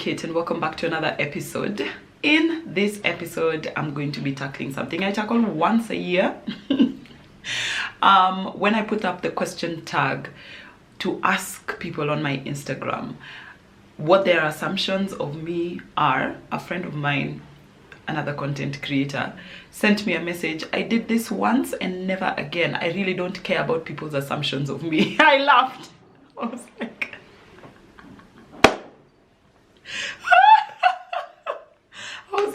Kitt and welcome back to another episode. In this episode, I'm going to be tackling something I tackle once a year. When I put up the question tag to ask people on my Instagram what their assumptions of me are, a friend of mine, another content creator, sent me a message. I did this once and never again. I really don't care about people's assumptions of me. I laughed. I was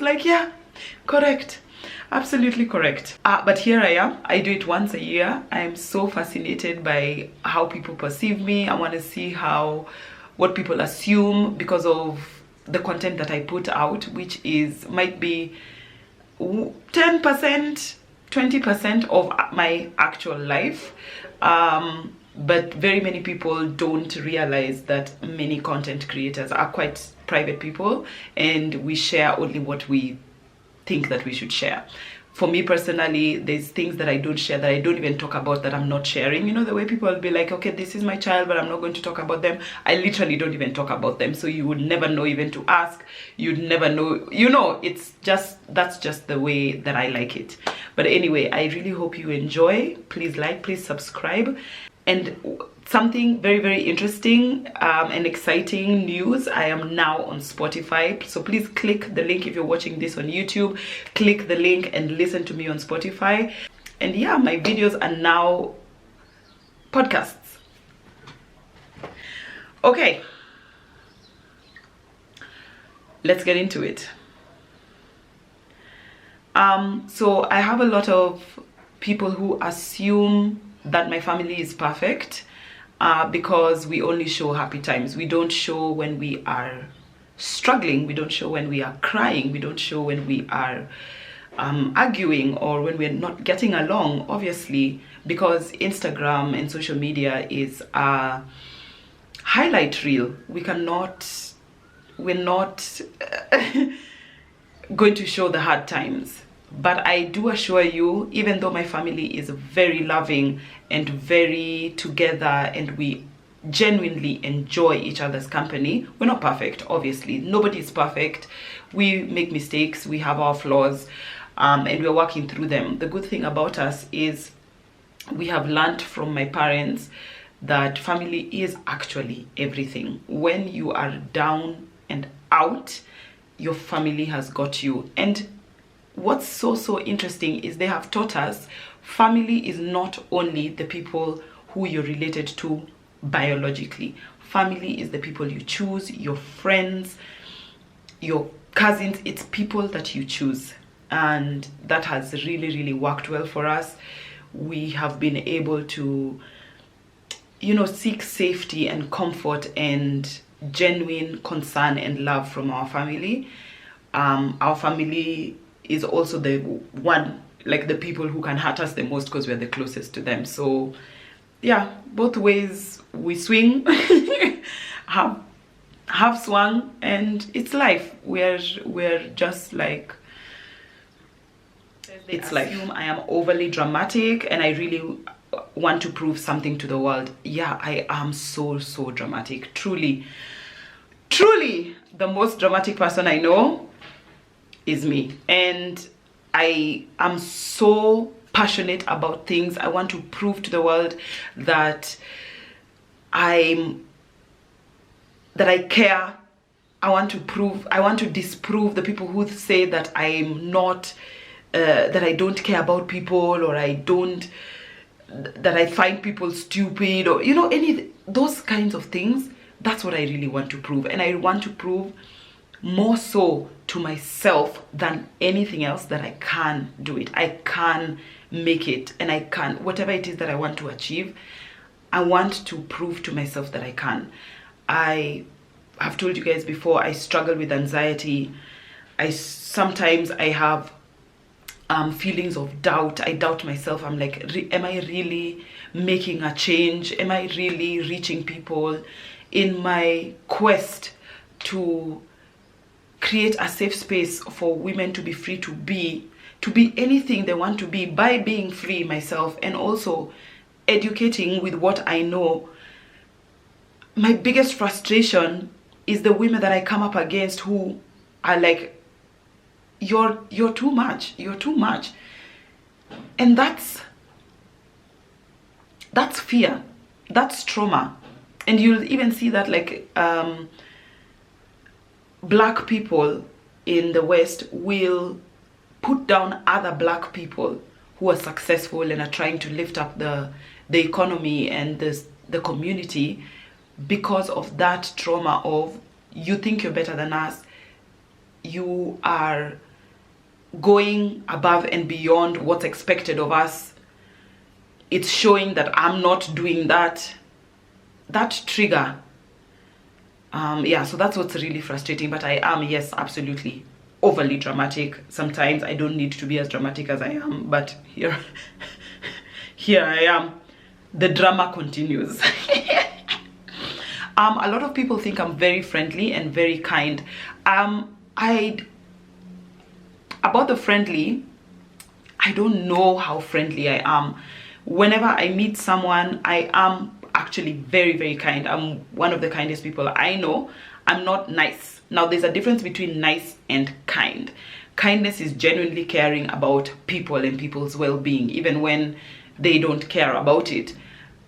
like, yeah, correct, absolutely correct. But here I am. I do it once a year. I'm so fascinated by how people perceive me. I want to see what people assume because of the content that I put out, which might be 10%, 20% of my actual life. But very many people don't realize that many content creators are quite private people and we share only what we think that we should share. For me personally, there's things that I don't share, that I don't even talk about, that I'm not sharing. You know, the way people will be like, okay, this is my child, but I'm not going to talk about them. I literally don't even talk about them. So you would never know even to ask. You'd never know, you know, that's just the way that I like it. But anyway, I really hope you enjoy. Please like, please subscribe. And something very, very interesting and exciting news, I am now on Spotify. So please click the link if you're watching this on YouTube. Click the link and listen to me on Spotify. And yeah, my videos are now podcasts. Okay, let's get into it. So I have a lot of people who assume that my family is perfect because we only show happy times. We don't show when we are struggling. We don't show when we are crying. We don't show when we are arguing or when we're not getting along, obviously, because Instagram and social media is a highlight reel. We're not going to show the hard times. But I do assure you, even though my family is very loving and very together and we genuinely enjoy each other's company, we're not perfect, obviously. Nobody is perfect. We make mistakes, we have our flaws, and we're working through them. The good thing about us is we have learned from my parents that family is actually everything. When you are down and out, your family has got you. And what's so interesting is they have taught us family is not only the people who you're related to biologically. Family is the people you choose, your friends, your cousins. It's people that you choose, and that has really worked well for us. We have been able to, you know, seek safety and comfort and genuine concern and love from our family. Our family is also the one, like the people who can hurt us the most because we're the closest to them. So yeah, both ways we swing, have swung, and it's life. We're just like, it's life. I am overly dramatic and I really want to prove something to the world. Yeah, I am so dramatic. Truly the most dramatic person I know is me, and I am so passionate about things. I want to prove to the world that I care. I want to disprove the people who say that I'm not, that I don't care about people, or that I find people stupid, or, you know, those kinds of things. That's what I really want to prove, and I want to prove more so to myself than anything else that I can do it. I can make it, and I can, whatever it is that I want to achieve, I want to prove to myself that I can. I have told you guys before, I struggle with anxiety. Sometimes I have feelings of doubt. I doubt myself. I'm like, am I really making a change? Am I really reaching people in my quest to create a safe space for women to be free to be anything they want to be by being free myself, and also educating with what I know. My biggest frustration is the women that I come up against who are like, you're too much, you're too much. And that's fear, that's trauma. And you'll even see that, like, black people in the West will put down other black people who are successful and are trying to lift up the economy and the community, because of that trauma of, you think you're better than us, you are going above and beyond what's expected of us, it's showing that I'm not doing that trigger. Yeah, so that's what's really frustrating. But I am, yes, absolutely overly dramatic. Sometimes I don't need to be as dramatic as I am, but here I am. The drama continues. A lot of people think I'm very friendly and very kind. About the friendly, I don't know how friendly I am. Whenever I meet someone, I am actually very, very kind. I'm one of the kindest people I know. I'm not nice. Now, there's a difference between nice and kind. Kindness is genuinely caring about people and people's well-being, even when they don't care about it.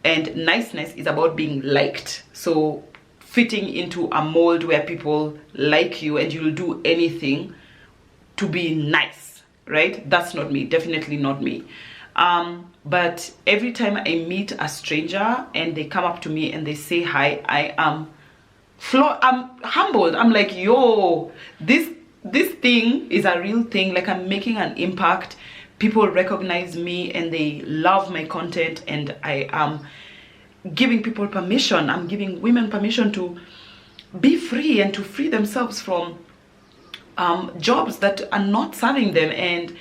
And niceness is about being liked. So fitting into a mold where people like you and you'll do anything to be nice, right? That's not me, definitely not me. But every time I meet a stranger and they come up to me and they say hi, I'm humbled. I'm like, yo, this thing is a real thing. Like, I'm making an impact. People recognize me and they love my content, and I am giving people permission. I'm giving women permission to be free and to free themselves from jobs that are not serving them, and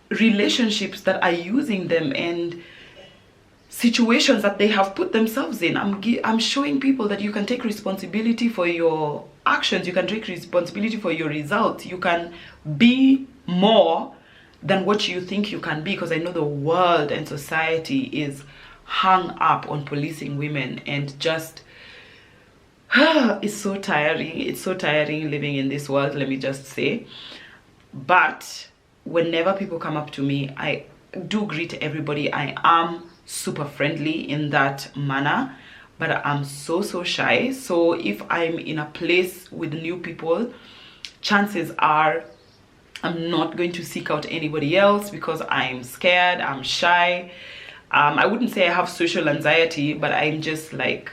relationships that are using them, and situations that they have put themselves in. I'm showing people that you can take responsibility for your actions, you can take responsibility for your results, you can be more than what you think you can be, because I know the world and society is hung up on policing women, and just it's so tiring living in this world, let me just say. But whenever people come up to me, I do greet everybody. I am super friendly in that manner, but I'm so shy. So if I'm in a place with new people, chances are I'm not going to seek out anybody else because I'm scared, I'm shy. I wouldn't say I have social anxiety, but I'm just like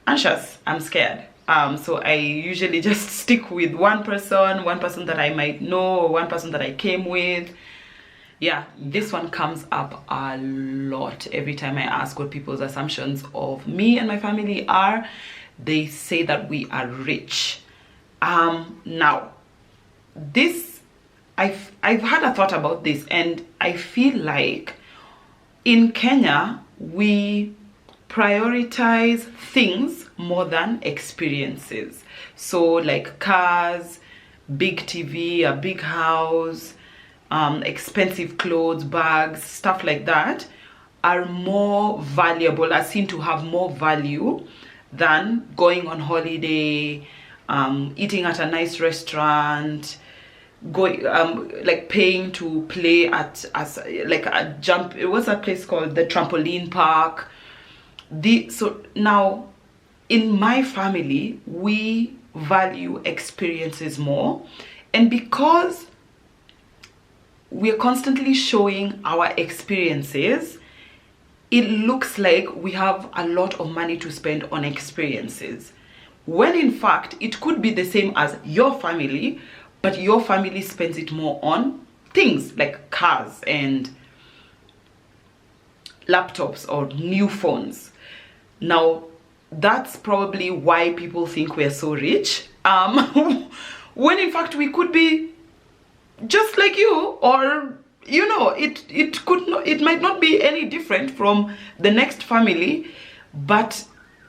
anxious, I'm scared. So I usually just stick with one person that I might know, or one person that I came with. Yeah, this one comes up a lot. Every time I ask what people's assumptions of me and my family are, they say that we are rich. Now, this, I've had a thought about this, and I feel like in Kenya, we prioritize things more than experiences. So like cars, big TV, a big house, expensive clothes, bags, stuff like that are more valuable, are seen to have more value than going on holiday, eating at a nice restaurant, going like paying to play at like a jump, what's that place called, the trampoline park. So now in my family, we value experiences more, and because we're constantly showing our experiences, it looks like we have a lot of money to spend on experiences, when in fact it could be the same as your family, but your family spends it more on things like cars and laptops or new phones. Now, that's probably why people think we're so rich, when in fact we could be just like you, or you know, it might not be any different from the next family. But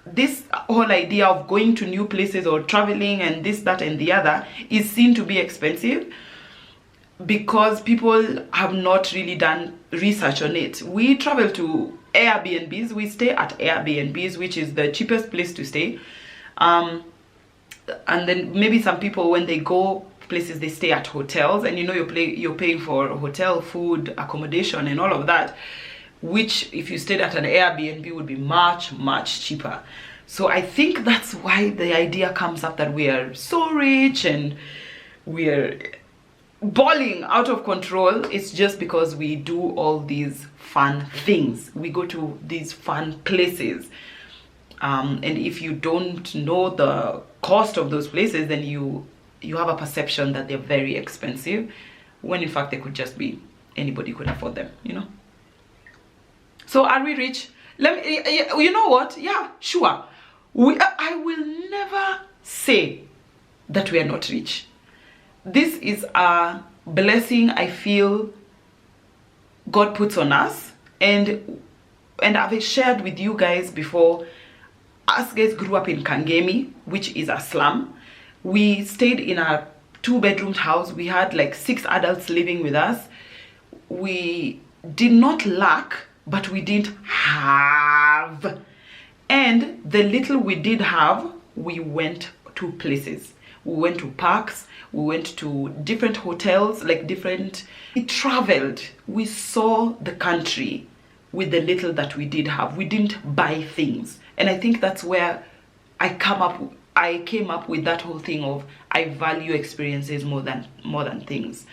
this whole idea of going to new places or traveling and this, that, and the other is seen to be expensive because people have not really done research on it. We travel to Airbnbs, we stay at Airbnbs, which is the cheapest place to stay. and then maybe some people, when they go places, they stay at hotels, and you know, you're paying for hotel, food, accommodation, and all of that, which if you stayed at an Airbnb would be much, much cheaper. So I think that's why the idea comes up that we are so rich and we're balling out of control. It's just because we do all these fun things. We go to these fun places. And if you don't know the cost of those places, then you have a perception that they're very expensive, when in fact they could just be, anybody could afford them, you know. So are we rich? You know what? Yeah, sure. I will never say that we are not rich. This is a blessing I feel God puts on us, and I've shared with you guys before. Us guys grew up in Kangemi, which is a slum. We stayed in a 2-bedroom house. We had like 6 adults living with us. We did not lack, but we didn't have. And the little we did have, we went to places. We went to parks. We went to different hotels, we traveled. We saw the country with the little that we did have. We didn't buy things. And I think that's where I came up with that whole thing of I value experiences more than things,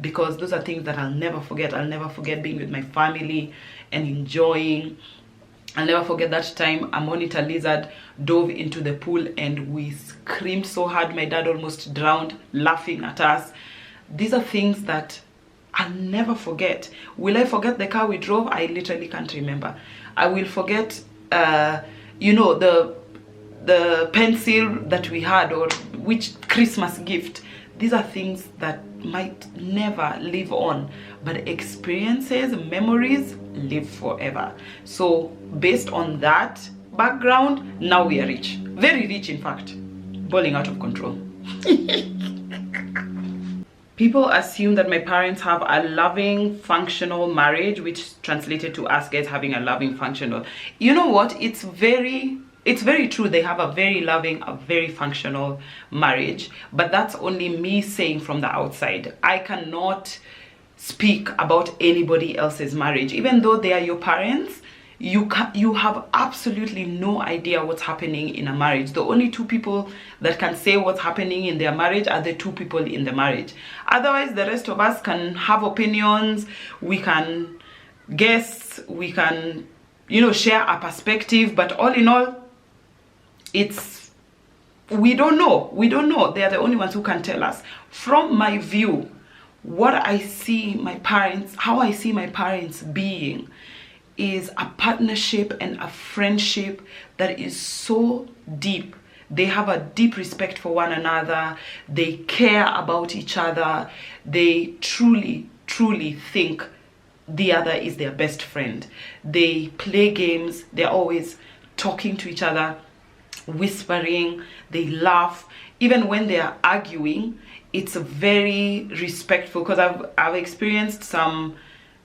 because those are things that I'll never forget. I'll never forget being with my family and enjoying. I'll never forget that time a monitor lizard dove into the pool and we screamed so hard my dad almost drowned laughing at us. These are things that I'll never forget. Will I forget the car we drove? I literally can't remember. I will forget you know, the pencil that we had, or which Christmas gift. These are things that might never live on, but experiences, memories live forever. So based on that background, now we are rich, very rich, in fact, balling out of control. People assume that my parents have a loving, functional marriage, which translated to us guys having a loving, functional. You know what? It's very true. They have a very loving, a very functional marriage. But that's only me saying from the outside. I cannot speak about anybody else's marriage. Even though they are your parents, you have absolutely no idea what's happening in a marriage. The only 2 people that can say what's happening in their marriage are the 2 people in the marriage. Otherwise, the rest of us can have opinions, we can guess, we can, you know, share a perspective, but all in all, we don't know. They are the only ones who can tell us. From my view, what I see my parents, how I see my parents being, is a partnership and a friendship that is so deep. They have a deep respect for one another. They care about each other. They truly, truly think the other is their best friend. They play games. They're always talking to each other, whispering. They laugh. Even when they are arguing, it's very respectful, because I've experienced some,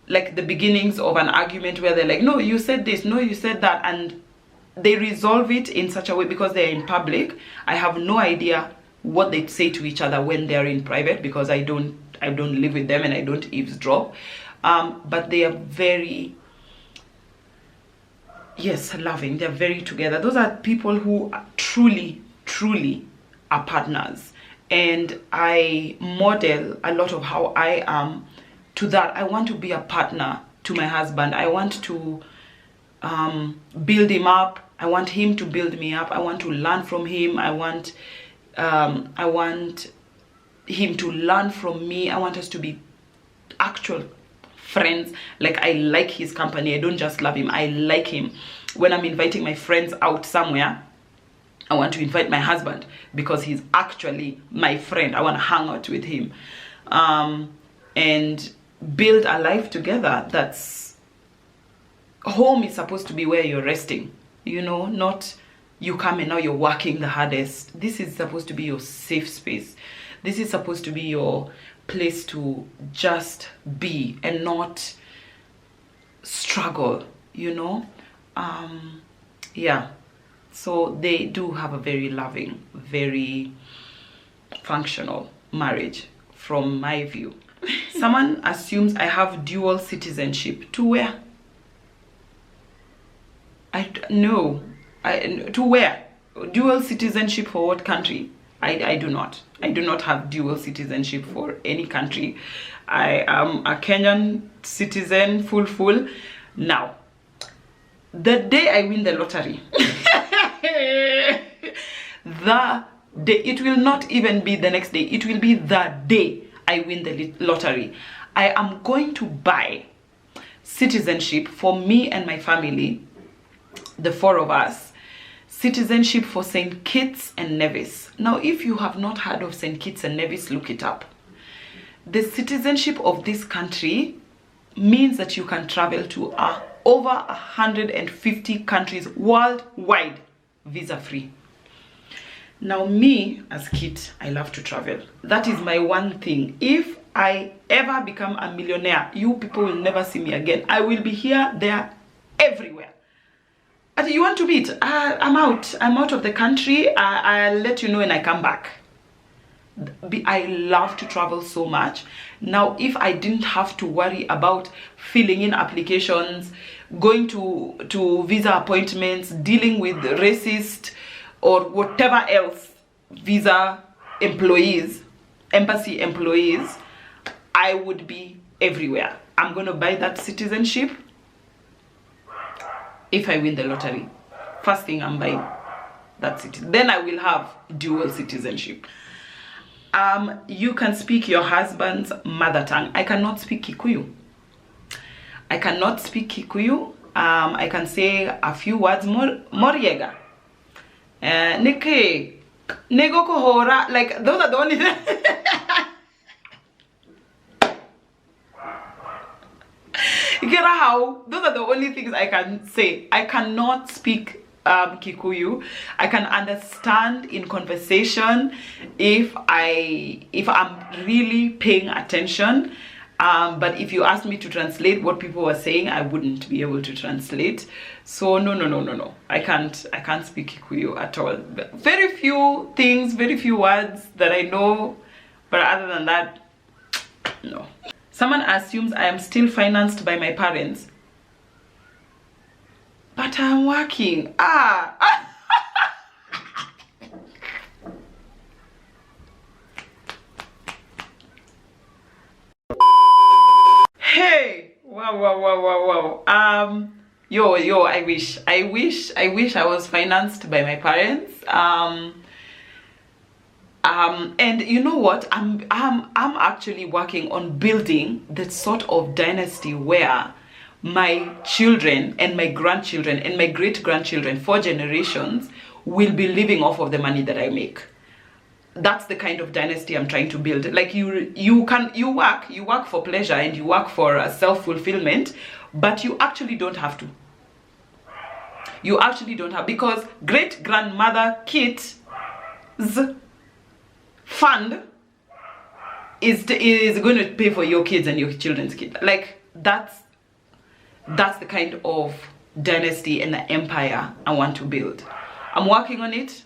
like the beginnings of an argument where they're like, no, you said this, no, you said that, and they resolve it in such a way, because they're in public. I have no idea what they say to each other when they're in private, because I don't live with them and I don't eavesdrop. But they are very, yes, loving. They're very together. Those are people who are truly, truly are partners. And I model a lot of how I am to that. I want to be a partner to my husband. I want to build him up. I want him to build me up. I want to learn from him. I want him to learn from me. I want us to be actual friends. Like, I like his company. I don't just love him, I like him. When I'm inviting my friends out somewhere, I want to invite my husband because he's actually my friend. I want to hang out with him, and build a life together. That's, home is supposed to be where you're resting, you know, not you come and now you're working the hardest. This is supposed to be your safe space. This is supposed to be your place to just be and not struggle, you know. Yeah, So they do have a very loving, very functional marriage from my view. Someone assumes I have dual citizenship. To where? To where? Dual citizenship for what country? I do not. I do not have dual citizenship for any country. I am a Kenyan citizen, full. Now, the day I win the lottery, the day, it will not even be the next day, it will be the day I win the lottery, I am going to buy citizenship for me and my family, the 4 of us, citizenship for St. Kitts and Nevis. Now, if you have not heard of St. Kitts and Nevis, look it up. The citizenship of this country means that you can travel to over 150 countries worldwide, visa-free. Now, me as Kitt, I love to travel. That is my one thing. If I ever become a millionaire, you people will never see me again. I will be here, there, everywhere. But you want to meet? I'm out of the country. I'll let you know when I come back. I love to travel so much. Now, if I didn't have to worry about filling in applications, going to visa appointments, dealing with racist or whatever else visa employees, embassy employees, I would be everywhere. I'm going to buy that citizenship if I win the lottery. First thing I'm buying that citizenship. Then I will have dual citizenship. You can speak your husband's mother tongue. I cannot speak Kikuyu. I cannot speak Kikuyu. I can say a few words. Moriega. Nike. Nego kohora. Like, those are the only things. You get how? Those are the only things I can say. I cannot speak Kikuyu. I can understand in conversation if I'm really paying attention, but if you ask me to translate what people were saying, I wouldn't be able to translate. So no, I can't speak Kikuyu at all. Very few things, very few words that I know, but other than that, no. Someone assumes I am still financed by my parents, but I'm working. Hey, wow. I wish I was financed by my parents. And you know what? I'm actually working on building that sort of dynasty where my children and my grandchildren and my great-grandchildren, 4 generations, will be living off of the money that I make. That's the kind of dynasty I'm trying to build. Like, you work for pleasure and you work for self-fulfillment, but you actually don't have to. You actually don't have, because great-grandmother Kitt's fund is going to pay for your kids and your children's kids. Like, that's the kind of dynasty and the empire I want to build. I'm working on it.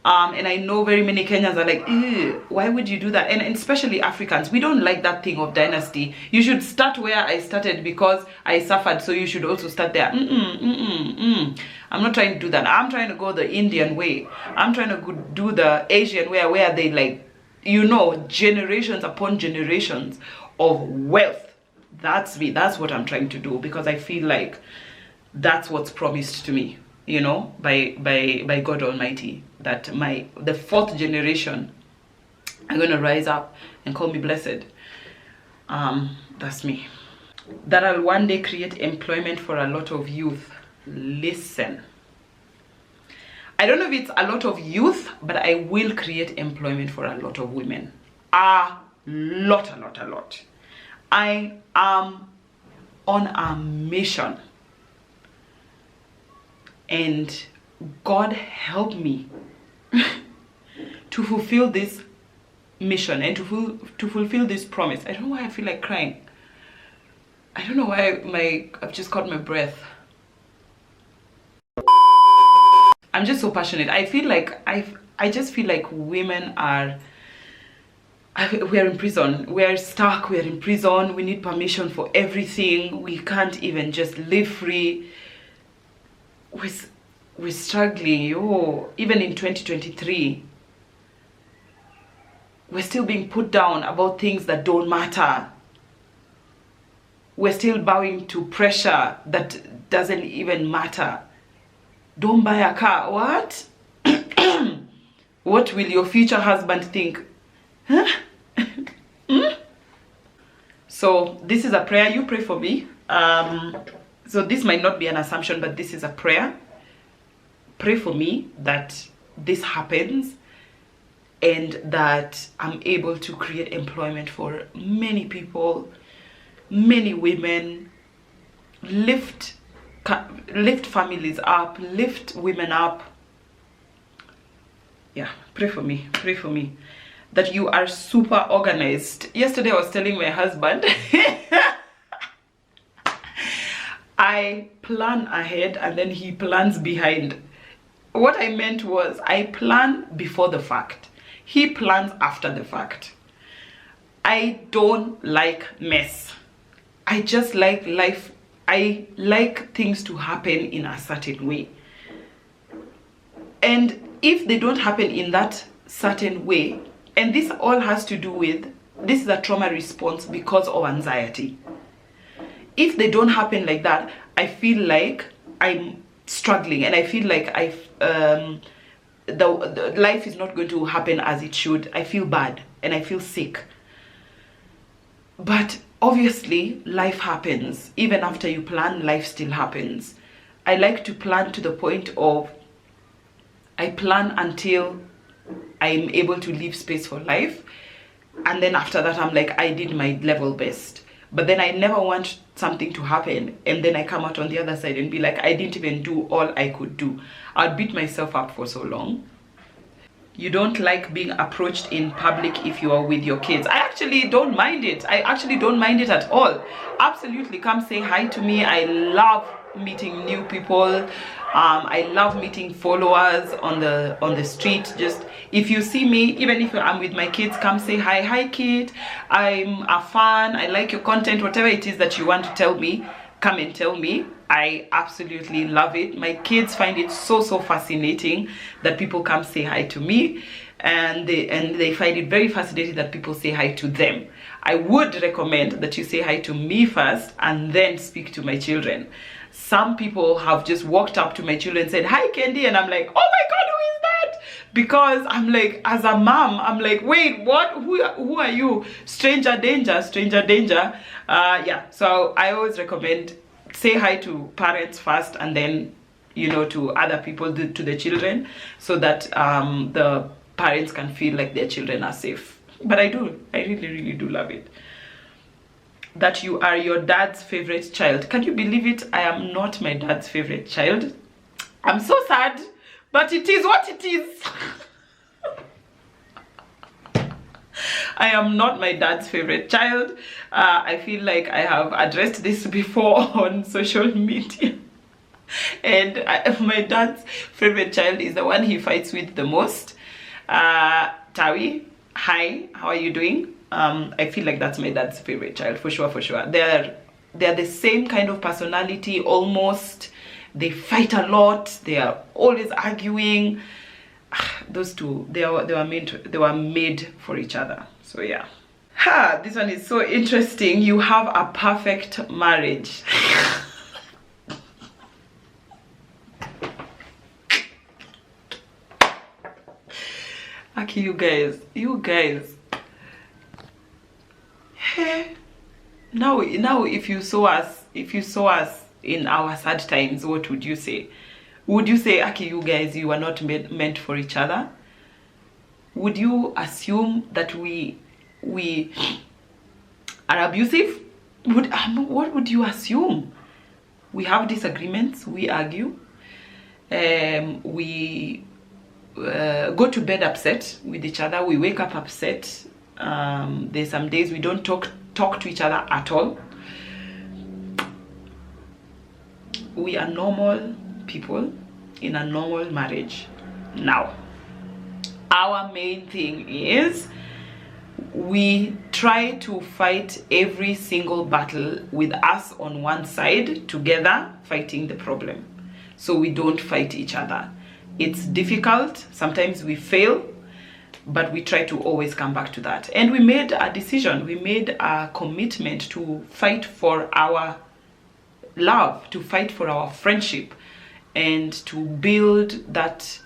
And I know very many Kenyans are like, ew, why would you do that? And especially Africans, we don't like that thing of dynasty. You should start where I started because I suffered, so you should also start there. I'm not trying to do that. I'm trying to go the Indian way. I'm trying to do the Asian way, where they, like, you know, generations upon generations of wealth. That's me. That's what I'm trying to do, because I feel like that's what's promised to me, you know, by God Almighty, that the 4th generation are going to rise up and call me blessed. That's me. That I'll one day create employment for a lot of youth. Listen, I don't know if it's a lot of youth, but I will create employment for a lot of women. A lot. I am on a mission, and God help me to fulfill this mission and to fulfill this promise. I don't know why I feel like crying. I don't know why I've just caught my breath. I'm just so passionate. I feel like I just feel like women are, we're in prison. We're stuck. We're in prison. We need permission for everything. We can't even just live free. We're struggling. Oh, even in 2023, we're still being put down about things that don't matter. We're still bowing to pressure that doesn't even matter. Don't buy a car. What? What will your future husband think? Huh? So this is a prayer. You pray for me. So this might not be an assumption, but this is a prayer. Pray for me that this happens and that I'm able to create employment for many people, many women, lift families up, lift women up. Yeah, pray for me, that you are super organized. Yesterday I was telling my husband I plan ahead and then he plans behind. What I meant was I plan before the fact, he plans after the fact. I don't like mess. I just like life. I like things to happen in a certain way. And if they don't happen in that certain way, and this all has to do with, this is a trauma response because of anxiety. If they don't happen like that, I feel like I'm struggling and I feel like the life is not going to happen as it should. I feel bad and I feel sick. But obviously life happens. Even after you plan, life still happens. I like to plan to the point of, I plan until I'm able to leave space for life, and then after that I'm like, I did my level best. But then I never want something to happen and then I come out on the other side and be like, I didn't even do all I could do. I'd beat myself up for so long. You don't like being approached in public if you are with your kids. I actually don't mind it. I actually don't mind it at all. Absolutely, come say hi to me. I love meeting new people. I love meeting followers on the street. Just if you see me, even if I'm with my kids, come say hi. Hi Kitt, I'm a fan, I like your content. Whatever it is that you want to tell me, come and tell me. I absolutely love it. My kids find it so fascinating that people come say hi to me, and they find it very fascinating that people say hi to them. I would recommend that you say hi to me first and then speak to my children. Some people have just walked up to my children and said, hi Kendi, and I'm like, oh my god, who is that? Because I'm like, as a mom, I'm like, wait, what? Who are you? Stranger danger, stranger danger. Yeah, so I always recommend say hi to parents first and then, you know, to other people, to the children, so that the parents can feel like their children are safe. But I really do love it. That you are your dad's favorite child. Can you believe it? I am not my dad's favorite child. I'm so sad, but it is what it is. I am not my dad's favorite child. I feel like I have addressed this before on social media. And my dad's favorite child is the one he fights with the most. Tawi, hi, how are you doing? I feel like that's my dad's favorite child, for sure. They're the same kind of personality almost. They fight a lot. They are always arguing. Those two, they were made for each other. So yeah. This one is so interesting. You have a perfect marriage. Okay, you guys. Hey, now if you saw us in our sad times, what would you say? Would you say, okay, you guys, you are not meant for each other? Would you assume that we are abusive? What would you assume? We have disagreements, we argue, we go to bed upset with each other, we wake up upset. There's some days we don't talk to each other at all. We are normal people. in a normal marriage. Now, our main thing is we try to fight every single battle with us on one side, together fighting the problem, so we don't fight each other. It's difficult, sometimes we fail, but we try to always come back to that. And we made a decision, we made a commitment to fight for our love, to fight for our friendship, and to build that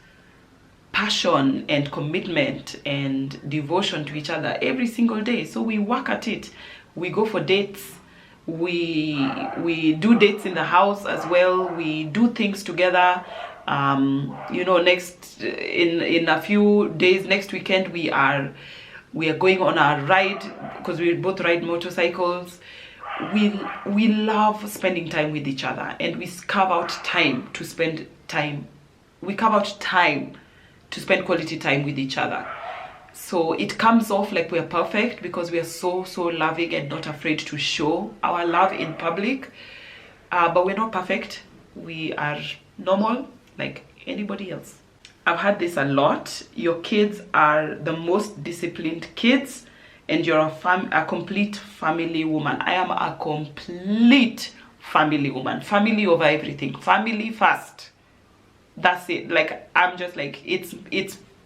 passion and commitment and devotion to each other every single day. So we work at it. We go for dates, we do dates in the house as well, we do things together. You know, next in a few days, next weekend, we are going on a ride, because we both ride motorcycles. We love spending time with each other, and we carve out time to spend time. We carve out time to spend quality time with each other. So it comes off like we're perfect, because we are so loving and not afraid to show our love in public. But we're not perfect. We are normal like anybody else. I've had this a lot. Your kids are the most disciplined kids, and you're a complete family woman. I am a complete family woman. Family over everything. Family first. That's it. Like, I'm just like, it's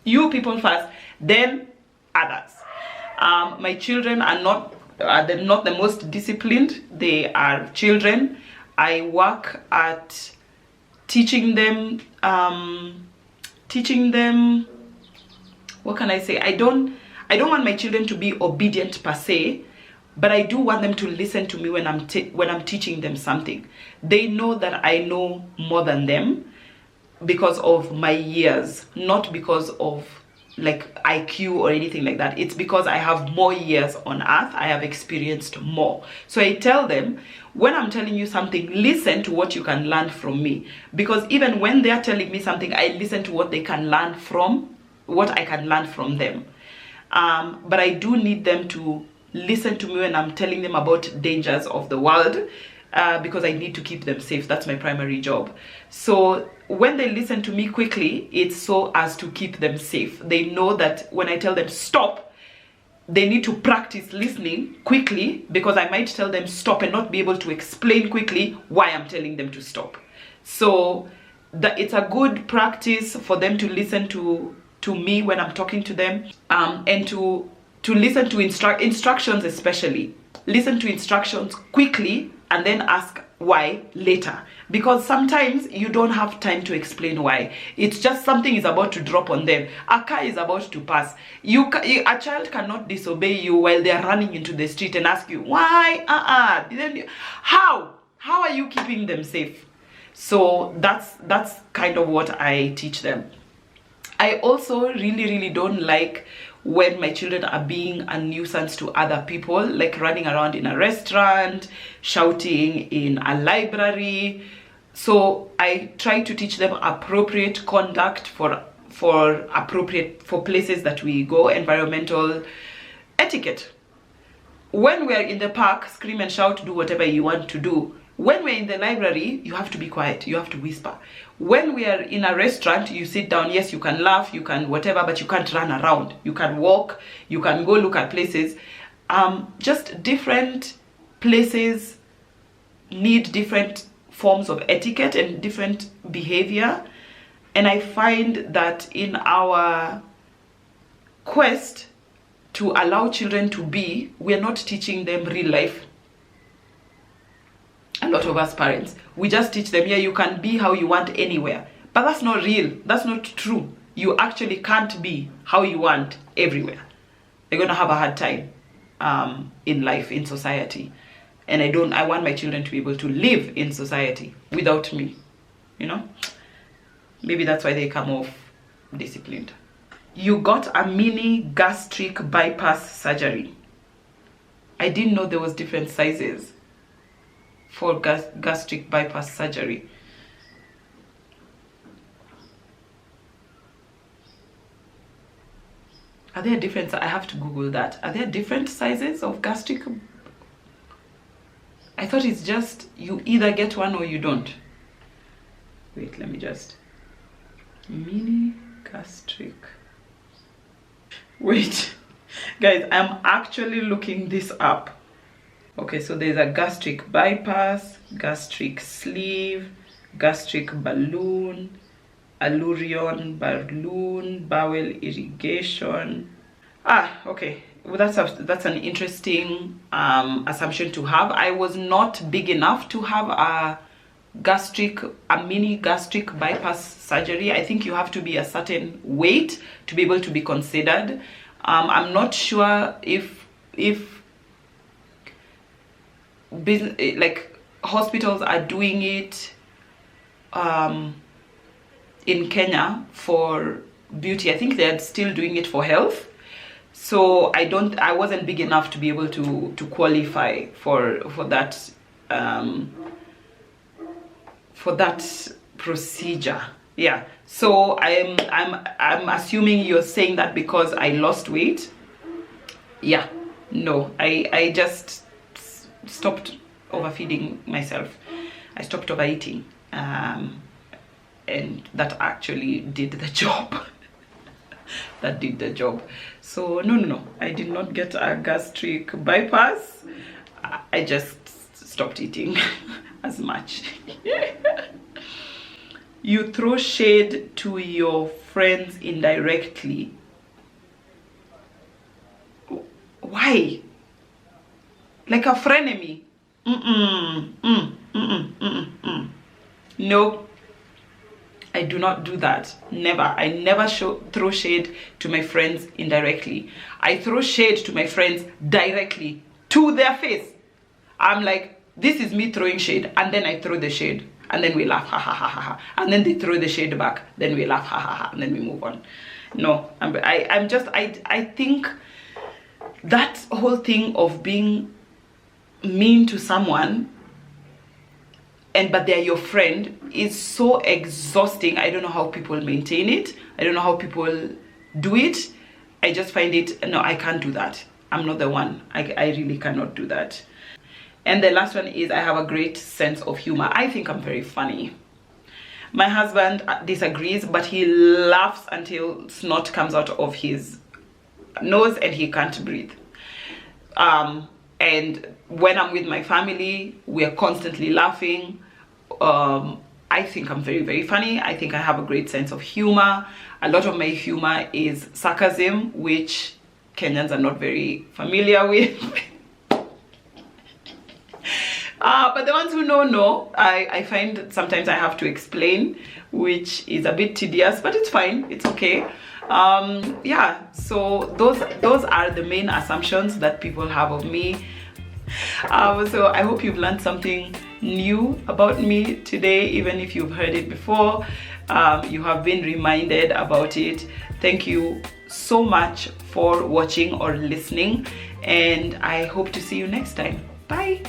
you people first, then others. My children are not the most disciplined. They are children. I work at teaching them, what can I say? I don't want my children to be obedient per se, but I do want them to listen to me when I'm teaching them something. They know that I know more than them because of my years, not because of like IQ or anything like that. It's because I have more years on earth. I have experienced more. So I tell them, when I'm telling you something, listen to what you can learn from me. Because even when they're telling me something, I listen to what they can learn from, what I can learn from them. But I do need them to listen to me when I'm telling them about dangers of the world, because I need to keep them safe. That's my primary job. So when they listen to me quickly, it's so as to keep them safe. They know that when I tell them stop, they need to practice listening quickly, because I might tell them stop and not be able to explain quickly why I'm telling them to stop. So it's a good practice for them to listen to me when I'm talking to them, and to listen to instructions, especially. Listen to instructions quickly and then ask why later, because sometimes you don't have time to explain why. It's just something is about to drop on them. A car is about to pass. A child cannot disobey you while they're running into the street and ask you why. How are you keeping them safe? So that's kind of what I teach them. I also really don't like when my children are being a nuisance to other people, like running around in a restaurant, shouting in a library. So I try to teach them appropriate conduct for places that we go, environmental etiquette. When we're in the park, scream and shout, do whatever you want to do. When we're in the library, you have to be quiet, you have to whisper. When we are in a restaurant, you sit down. Yes, you can laugh, you can whatever, but you can't run around. You can walk, you can go look at places. Just different places need different forms of etiquette and different behavior. And I find that in our quest to allow children to be, we're not teaching them real life. A lot of us parents, we just teach them, yeah, you can be how you want anywhere. But that's not real. That's not true. You actually can't be how you want everywhere. They're going to have a hard time in life, in society. And I want my children to be able to live in society without me, you know? Maybe that's why they come off disciplined. You got a mini gastric bypass surgery. I didn't know there was different sizes for gastric bypass surgery. Are there different? I have to Google that. Are there different sizes of gastric? I thought it's just you either get one or you don't. Wait, let me just. Mini gastric. Wait, guys, I'm actually looking this up. Okay, so there's a gastric bypass, gastric sleeve, gastric balloon, allurion balloon, bowel irrigation. Okay, well, that's an interesting assumption to have. I was not big enough to have a mini gastric bypass surgery. I think you have to be a certain weight to be able to be considered. I'm not sure if like hospitals are doing it in Kenya for beauty. I think they're still doing it for health. So I wasn't big enough to be able to qualify for that procedure. Yeah, so I'm assuming you're saying that because I lost weight. Yeah, no, I just stopped overfeeding myself. I stopped overeating, and that actually did the job. That did the job. So no, I did not get a gastric bypass. I just stopped eating as much. You throw shade to your friends indirectly. Why? Like a frenemy? No, I do not do that. Never. I never throw shade to my friends indirectly. I throw shade to my friends directly to their face. I'm like, this is me throwing shade, and then I throw the shade, and then we laugh, ha ha ha ha ha, and then they throw the shade back, then we laugh, ha ha ha, and then we move on. No, I think that whole thing of being mean to someone but they're your friend is so exhausting. I don't know how people maintain it. I don't know how people do it. I just find it, no, I can't do that. I'm not the one. I really cannot do that. And the last one is I have a great sense of humor. I think I'm very funny. My husband disagrees, but he laughs until snot comes out of his nose and he can't breathe. And when I'm with my family, we are constantly laughing. I think I'm very, very funny. I think I have a great sense of humor. A lot of my humor is sarcasm, which Kenyans are not very familiar with. But the ones who know, I find sometimes I have to explain, which is a bit tedious, but it's fine. It's okay. Yeah, so those are the main assumptions that people have of me. So I hope you've learned something new about me today. Even if you've heard it before, you have been reminded about it. Thank you so much for watching or listening, and I hope to see you next time. Bye.